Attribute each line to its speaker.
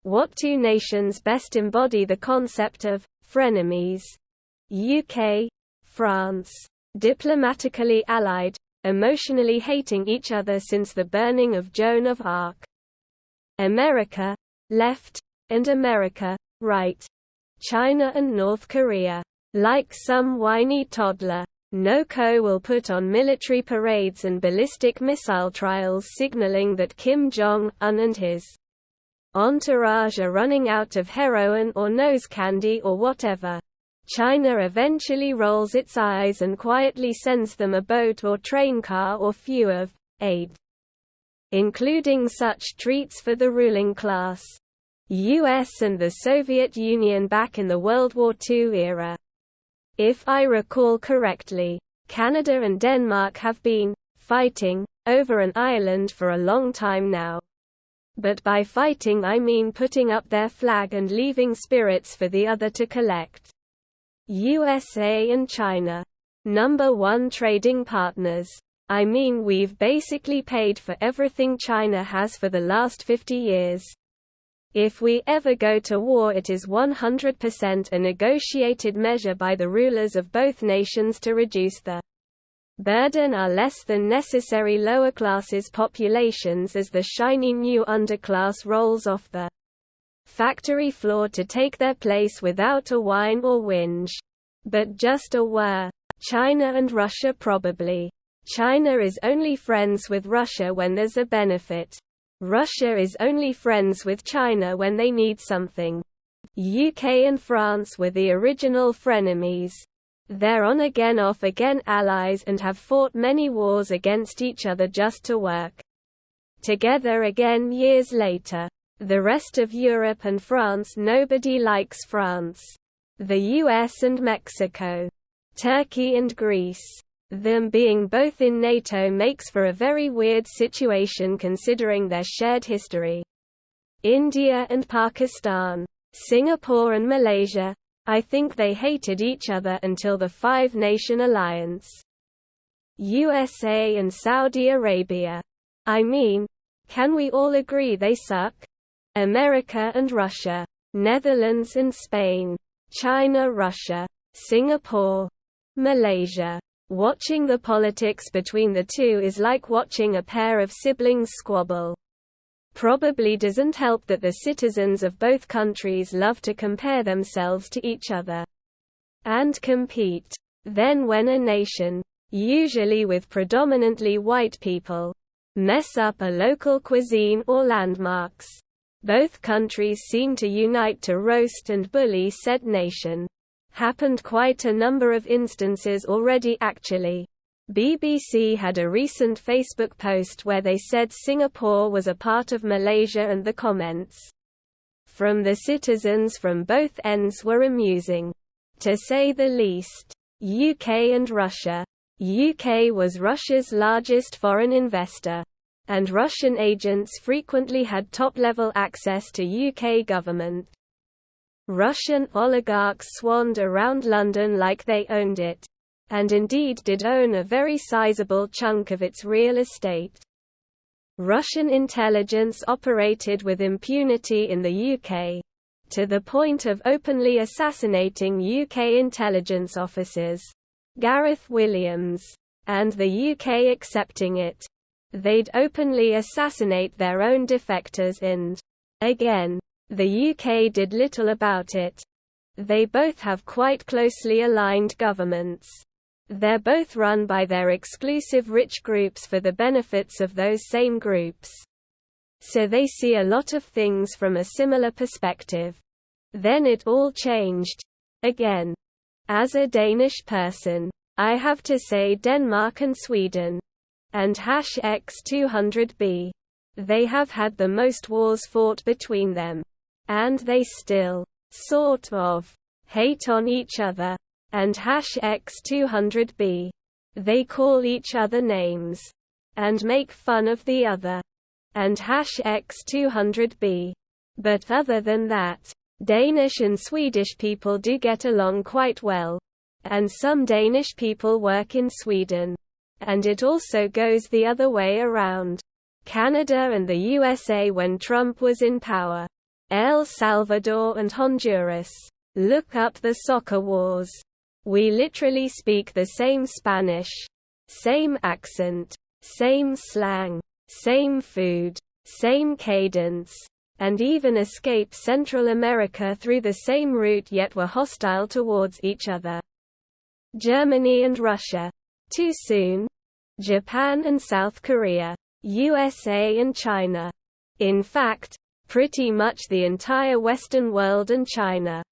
Speaker 1: What two nations best embody the concept of frenemies? UK, France. Diplomatically allied, emotionally hating each other since the burning of Joan of Arc. America, left, and America, right. China and North Korea. Like some whiny toddler, NOCO will put on military parades and ballistic missile trials signaling that Kim Jong-un and his entourage are running out of heroin or nose candy or whatever. China eventually rolls its eyes and quietly sends them a boat or train car or few of aid, including such treats for the ruling class. US and the Soviet Union back in the World War II era. If I recall correctly, Canada and Denmark have been fighting over an island for a long time now. But by fighting I mean putting up their flag and leaving spirits for the other to collect. USA and China. #1 trading partners. I mean we've basically paid for everything China has for the last 50 years. If we ever go to war it is 100% a negotiated measure by the rulers of both nations to reduce the burden our less than necessary lower classes populations as the shiny new underclass rolls off the factory floor to take their place without a whine or whinge. But just a whir. China and Russia probably. China is only friends with Russia when there's a benefit. Russia is only friends with China when they need something. UK and France were the original frenemies. They're on-again off-again allies and have fought many wars against each other just to work together again years later. The rest of Europe and France, nobody likes France. The US and Mexico. Turkey and Greece. Them being both in NATO makes for a very weird situation considering their shared history. India and Pakistan. Singapore and Malaysia. I think they hated each other until the Five-Nation Alliance. USA and Saudi Arabia. I mean, can we all agree they suck? America and Russia. Netherlands and Spain. China, Russia. Singapore. Malaysia. Watching the politics between the two is like watching a pair of siblings squabble. Probably doesn't help that the citizens of both countries love to compare themselves to each other and compete. Then when a nation, usually with predominantly white people, mess up a local cuisine or landmarks, both countries seem to unite to roast and bully said nation. Happened quite a number of instances already actually. BBC had a recent Facebook post where they said Singapore was a part of Malaysia and the comments from the citizens from both ends were amusing, to say the least. UK and Russia. UK was Russia's largest foreign investor, and Russian agents frequently had top-level access to UK government. Russian oligarchs swanned around London like they owned it, and indeed did own a very sizable chunk of its real estate. Russian intelligence operated with impunity in the UK, to the point of openly assassinating UK intelligence officers. Gareth Williams, and the UK accepting it. They'd openly assassinate their own defectors and, again, the UK did little about it. They both have quite closely aligned governments. They're both run by their exclusive rich groups for the benefits of those same groups. So they see a lot of things from a similar perspective. Then it all changed. Again. As a Danish person, I have to say Denmark and Sweden. And #X200B. They have had the most wars fought between them. And they still, sort of, hate on each other. And #X200B. They call each other names. And make fun of the other. And #X200B. But other than that, Danish and Swedish people do get along quite well. And some Danish people work in Sweden. And it also goes the other way around. Canada and the USA when Trump was in power. El Salvador and Honduras. Look up the soccer wars. We literally speak the same Spanish. Same accent. Same slang. Same food. Same cadence. And even escape Central America through the same route, yet were hostile towards each other. Germany and Russia. Too soon. Japan and South Korea. USA and China. In fact, pretty much the entire Western world and China.